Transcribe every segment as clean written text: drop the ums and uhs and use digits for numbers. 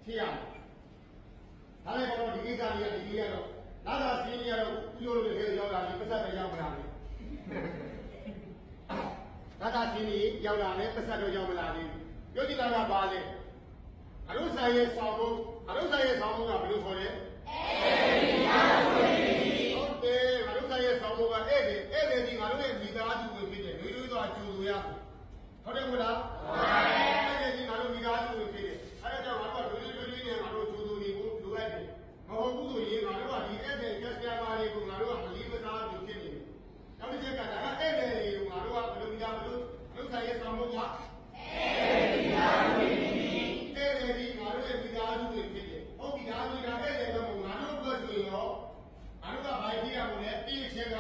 ဖြစ်ရမယ်ဒါလည်းကတော့ဒီကိစ္စကြီးကဒီကြီးကတော့လာတာစီးနေရတော့ဥရိုးလိုတွေရောက်လာပြီးပတ်သက်ပဲရောက်မလာဘူးလာတာစီးနေရောက်လာတယ်ပတ်သက်တော့ရောက်မလာဘူးပြောကြည့်လာတာပါလေအရုဆိုင်ရဲ့ဆောင်းဖို့ကဘယ်လိုခေါ်လဲဟုတ်တယ်အရုဆိုင်ရဲ့ဆောင်းဖို့ကဧည့်သည်ဒီငါတို့ရဲ့မိသားစုဝင်ဖြစ်တယ်လူလူတော့ကျူသူရဟုတ်တယ်မလားဟုတ်တယ်ဧည့်သည်ဒီငါတို့မိသားစုဝင်ဖြစ်တယ်အဲ့ဒါကြောင့်ငါတို့ကလူနဲ့ငါတို့ကျူသူတွေကိုလူလိုက်တယ်မဟုတ်ဘူးဆိုရင်ငါတို့ကဒီဧည့်သည်ကျက်စရာပါတွေကိုငါတို့ကမလီးမစားဘူးဖြစ်နေတယ်နောက်တစ်ချက်ကဒါကဧည့်သည်တွေကိုငါတို့ကဘယ်လိုမိသားစုအရုဆိုင်ရဲ့ဆောင်းဖို့ကဧည့်သည်ငါတို့ရဲ့မိသားစုဝင်ဖြစ်တယ်ဟုတ်ပြီဒါဆိုဒါဧည့်သည်တော့ငါတို့အတွက်ဆိုရင်ရောငါတို့ကဘာကြည့်ရမလဲတိကျချက်က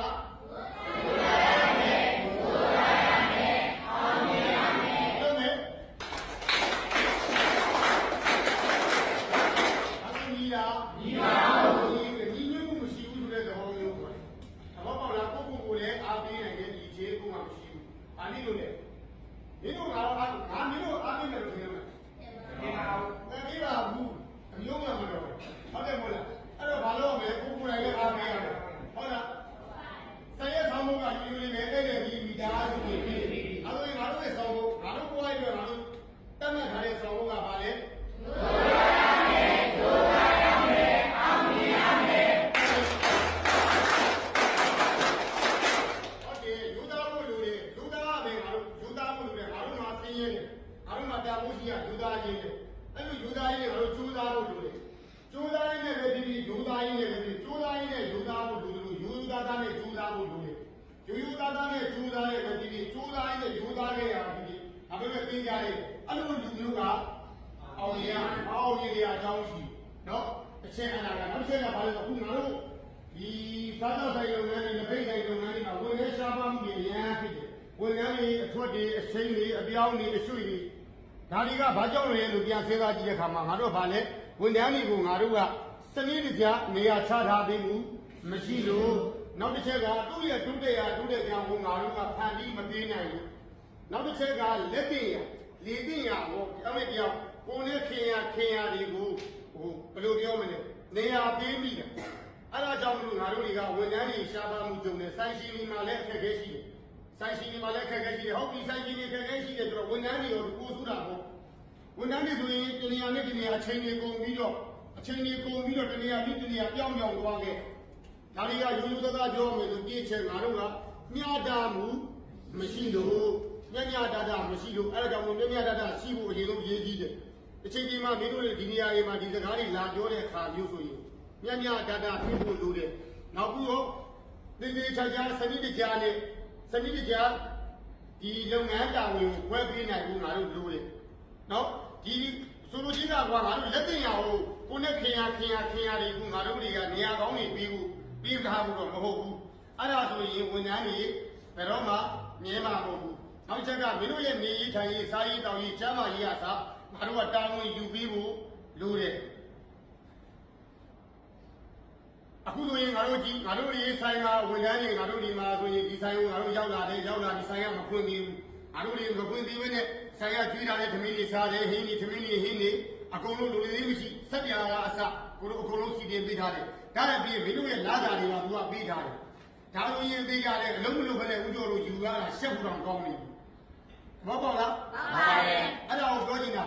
ဒါတွေကဘာကြောင့်လဲလို့ပြန်စဉ်းစားကြည့်တဲ့အခါမှာငါတို့ကဘာလဲဝန်ထမ်းတွေကိုငါတို့ကစနစ်တကျနေရာချထားပေးမှုမရှိလို့နောက်တစ်ချက်ကသူ့ရဲ့ဒုတိယကြောင့်ငါတို့ကဖန်ပြီးမပေးနိုင်ဘူးနောက်တစ်ချက်ကလက်တင်ရလေတင်ရဟောအဲ့ဒီပြောင်းကိုနဲ့ခင်ရတွေကိုဘယ်လိုပြောမလဲနေရာပေးမိတယ်အဲ့ဒါကြောင့်မလို့ငါတို့တွေကဝန်ထမ်းတွေရှားပါမှုကြုံတယ်စိုင်းရှင်တွေမှာလည်းအခက်အခဲရှိတယ်ဆိုင်ရှင်တွေမှာလည်းခက်ခဲရှိတယ်ဟုတ်ပြီဆိုင်ရှင်တွေခက်ခဲရှိတယ်ဆိုတော့ဝန်ထမ်းတွေရောကိုစုတာပေါ့ဝန်ထမ်းတွေဆိုရင်တနေရာနဲ့တနေရာအချိန်တွေကုန်ပြီးတော့တနေရာပြီးတနေရာပြောင်းသွားခဲ့ဒါတွေကယူယူသားပြောမယ်လို့ပြည့်ချက်ငါတို့ကမျှတမှုမရှိလို့မျှတမရှိလို့အဲ့ဒါကြောင့်မျှတရှိဖို့အရင်ဆုံးရေးကြီးတယ်အချိန်ကြီးမှမင်းတို့ဒီနေရာတွေမှာဒီစကားတွေလာပြောတဲ့အခါမျိုးဆိုရင်မျှဖြစ်ဖို့လိုတယ်နောက်ပြီးတော့သေချာစနစ်တကျနဲ့စနစ်တကျဒီလုပ်ငန်းတာဝန်ကိုခွဲပေးနိုင်ဖို့ငါတို့လိုတယ်နော်ဒီဆိုလိုချင်တာကငါတို့လက်တင်ရအောင်ကိုနဲ့ခင်ရတွေကိုငါတို့တွေကနေရာကောင်းတွေပြီးထားဖို့တော့မဟုတ်ဘူးအဲ့ဒါဆိုရင်ဝန်ထမ်းတွေဘယ်တော့မှမြဲမှာမဟုတ်ဘူးနောက်ချက်ကမင်းတို့ရဲ့နေရေးထိုင်ရေးစားရေးတောင်ရေးကျန်းမာရေးအစားငါတို့ကတာဝန်ယူပြီးဖို့လိုတယ်အခုဆိုရင်ငါတို့ဒီဆိုင်မှာဝန်ထမ်းတွေငါတို့ဒီမှာဆိုရင်ဒီဆိုင်ကိုငါတို့ရောက်လာဒီဆိုင်ကမဖွင့်သေးဘူးငါတို့တွေမဖွင့်သေးဘဲနဲ့ဆိုင်ကကျွေးထားတဲ့သမီးတွေစားတယ်ဟင်းတွေသမီးတွေဟင်းတွေအကုန်လုံးလူတွေမရှိစက်ပြာကအစကိုတို့အကုန်လုံးစီတင်ပေးထားတယ်ဒါလည်းပြီးမင်းတို့ရဲ့လာတာတွေကသူကပေးထားတယ်ဒါလိုရင်ပေးကြတယ်အလုံးမလုံးပဲနဲ့ဦးကျော်တို့ယူရတာရှက်ဖို့တောင်ကောင်းနေပြီဘောပေါက်လားမှန်ပါတယ်အဲ့ဒါကိုပြောချင်တာ